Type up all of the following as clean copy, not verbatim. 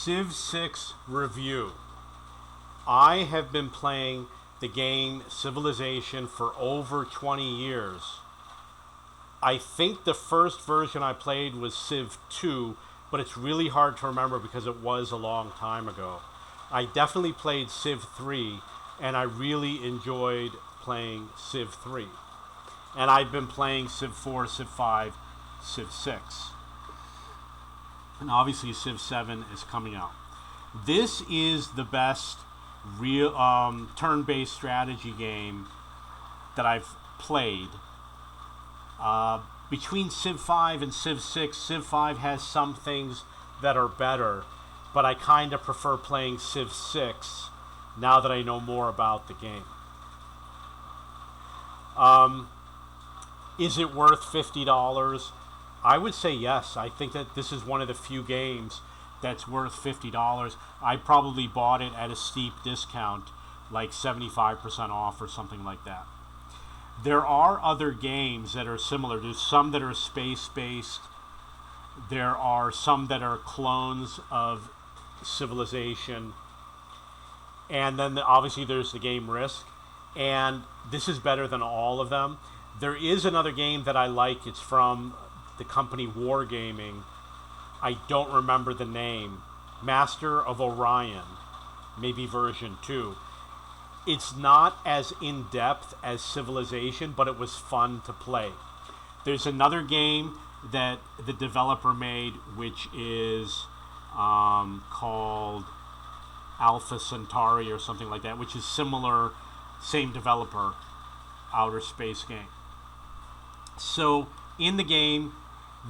Civ 6 review. I have been playing the game Civilization for over 20 years. I think the first version I played was Civ 2, but it's really hard to remember because it was a long time ago. I definitely played Civ 3, and I really enjoyed playing Civ 3. And I've been playing Civ 4, Civ 5, Civ 6. And obviously Civ 7 is coming out. This is the best real turn-based strategy game that I've played. Between Civ 5 and Civ 6, Civ 5 has some things that are better, but I kind of prefer playing Civ 6 now that I know more about the game. Is it worth $50? I would say yes. I think that this is one of the few games that's worth $50. I probably bought it at a steep discount, like 75% off or something like that. There are other games that are similar. There's some that are space-based. There are some that are clones of Civilization. And then obviously there's the game Risk. And this is better than all of them. There is another game that I like. It's from the company Wargaming. I don't remember the name. Master of Orion, maybe version 2. It's not as in-depth as Civilization, but it was fun to play. There's another game that the developer made, which is called Alpha Centauri or something like that, which is similar, same developer, outer space game. So in the game,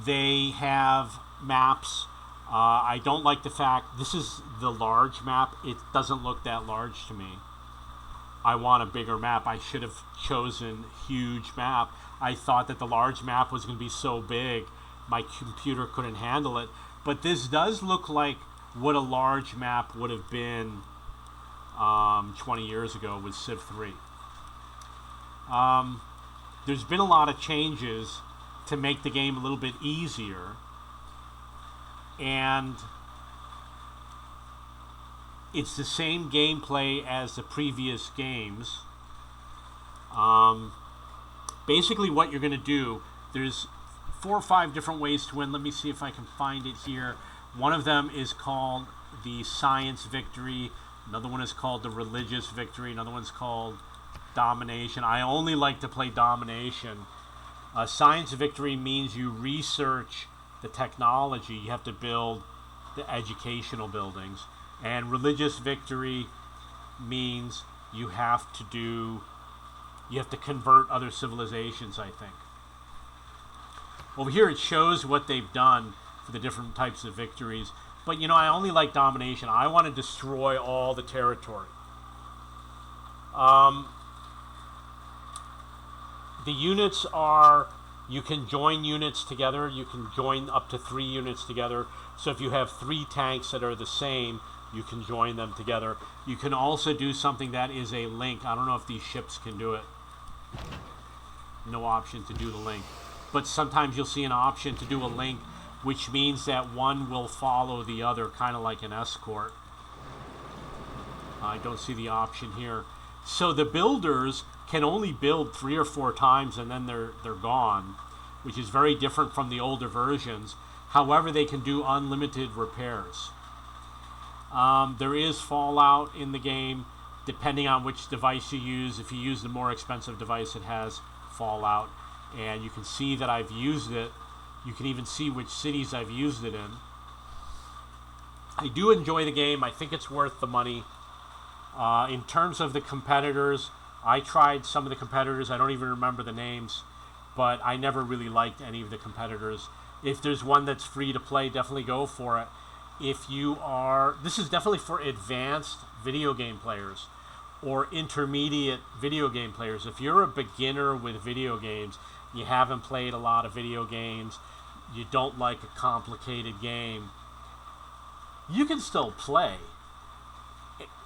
they have maps. I don't like the fact, this is the large map. It doesn't look that large to me. I want a bigger map. I should have chosen huge map. I thought that the large map was going to be so big, my computer couldn't handle it. But this does look like what a large map would have been 20 years ago with Civ 3. There's been a lot of changes to make the game a little bit easier, and it's the same gameplay as the previous games. Basically what you're going to do, there's 4 or 5 different ways to win. Let me see if I can find it here. One of them is called the Science Victory. Another one is called the Religious Victory. Another one's called Domination. I only like to play Domination. Science Victory means you research the technology. You have to build the educational buildings. And Religious Victory means you have to convert other civilizations, I think. Over here it shows what they've done for the different types of victories. But you know, I only like Domination. I want to destroy all the territory. The units are, you can join units together. You can join up to 3 units together. So if you have 3 tanks that are the same, you can join them together. You can also do something that is a link. I don't know if these ships can do it. No option to do the link. But sometimes you'll see an option to do a link, which means that one will follow the other, kind of like an escort. I don't see the option here. So the builders can only build 3 or 4 times and then they're gone, which is very different from the older versions. However, they can do unlimited repairs. There is fallout in the game, depending on which device you use. If you use the more expensive device, it has fallout. And you can see that I've used it. You can even see which cities I've used it in. I do enjoy the game. I think it's worth the money. In terms of the competitors, I tried some of the competitors. I don't even remember the names, but I never really liked any of the competitors. If there's one that's free to play, definitely go for it. If you are, this is definitely for advanced video game players or intermediate video game players. If you're a beginner with video games, you haven't played a lot of video games, you don't like a complicated game, you can still play.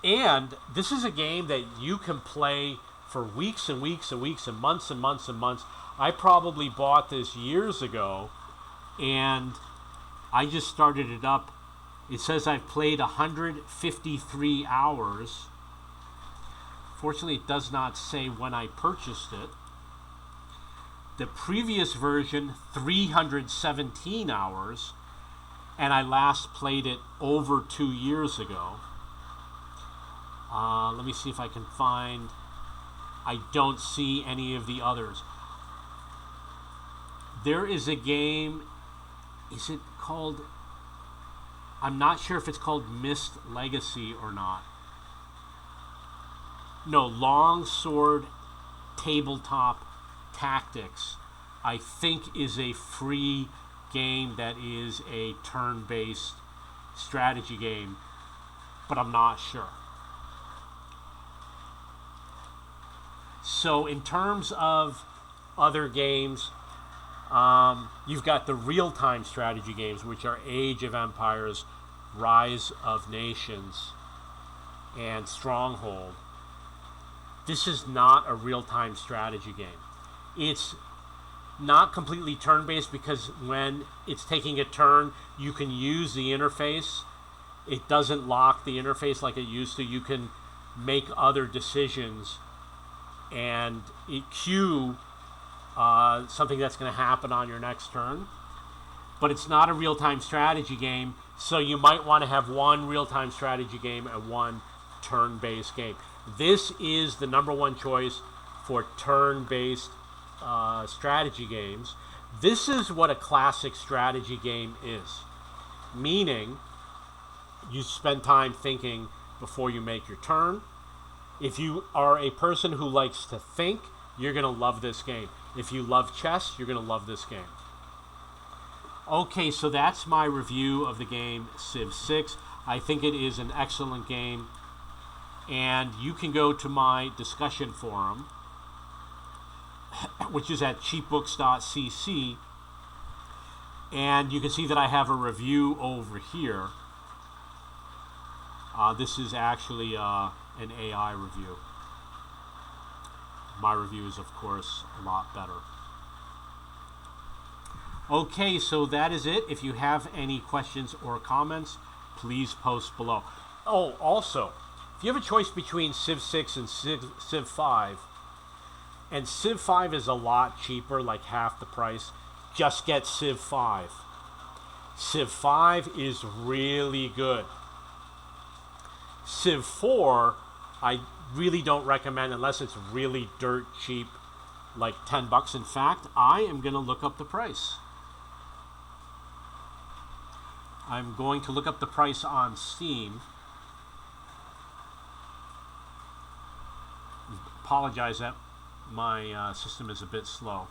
And this is a game that you can play for weeks and weeks and weeks and months and months and months. I probably bought this years ago, and I just started it up It says I've played 153 hours. Fortunately, it does not say when I purchased it. The previous version, 317 hours, and I last played it over 2 years ago. Let me see if I can find... I don't see any of the others. There is a game, is it called... I'm not sure if it's called Mist Legacy or not. No, Longsword Tabletop Tactics, I think, is a free game that is a turn-based strategy game, but I'm not sure. So in terms of other games, you've got the real-time strategy games, which are Age of Empires, Rise of Nations, and Stronghold. This is not a real-time strategy game. It's not completely turn-based because when it's taking a turn, you can use the interface. It doesn't lock the interface like it used to. You can make other decisions and it cue something that's going to happen on your next turn. But it's not a real-time strategy game, so you might want to have one real-time strategy game and one turn-based game. This is the number one choice for turn-based strategy games. This is what a classic strategy game is, meaning you spend time thinking before you make your turn. If you are a person who likes to think, you're going to love this game. If you love chess, you're going to love this game. Okay, so that's my review of the game Civ 6. I think it is an excellent game, and you can go to my discussion forum, which is at cheapbooks.cc, and you can see that I have a review over here. This is actually an AI review. My review is, of course, a lot better. Okay, so that is it. If you have any questions or comments, please post below. Oh, also, if you have a choice between Civ 6 and Civ 5, and Civ 5 is a lot cheaper, like half the price, just get Civ 5. Civ 5 is really good. Civ 4, I really don't recommend unless it's really dirt cheap, like $10. In fact, I am going to look up the price. I'm going to look up the price on Steam. Apologize that my system is a bit slow.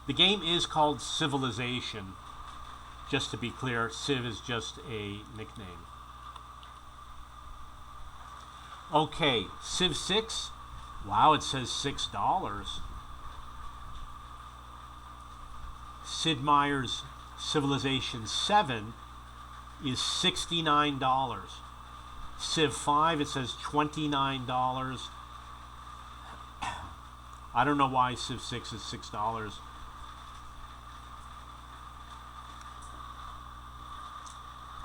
The game is called Civilization. Just to be clear, Civ is just a nickname. Okay, Civ 6. Wow, it says $6. Sid Meier's Civilization 7 is $69. Civ 5, it says $29. I don't know why Civ 6 is $6.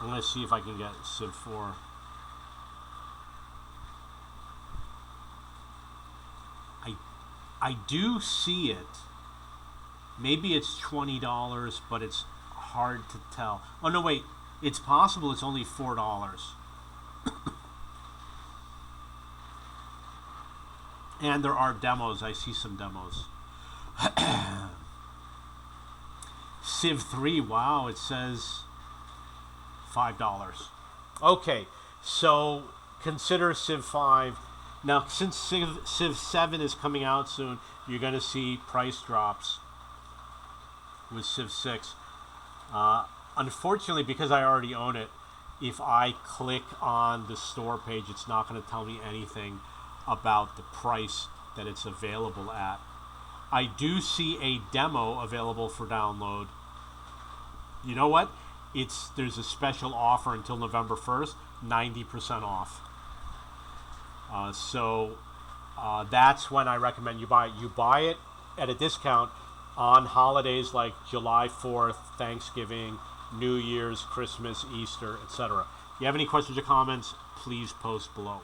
I'm going to see if I can get Civ 4. I do see it. Maybe it's $20, but it's hard to tell. Oh, no, wait. It's possible it's only $4. And there are demos. I see some demos. Civ 3, wow, it says $5. Okay, so consider Civ 5. Now, since Civ 7 is coming out soon, you're going to see price drops with Civ 6. Unfortunately, because I already own it, if I click on the store page, it's not going to tell me anything about the price that it's available at. I do see a demo available for download. You know what? There's a special offer until November 1st, 90% off. So that's when I recommend you buy it. You buy it at a discount on holidays like July 4th, Thanksgiving, New Year's, Christmas, Easter, etc. If you have any questions or comments, please post below.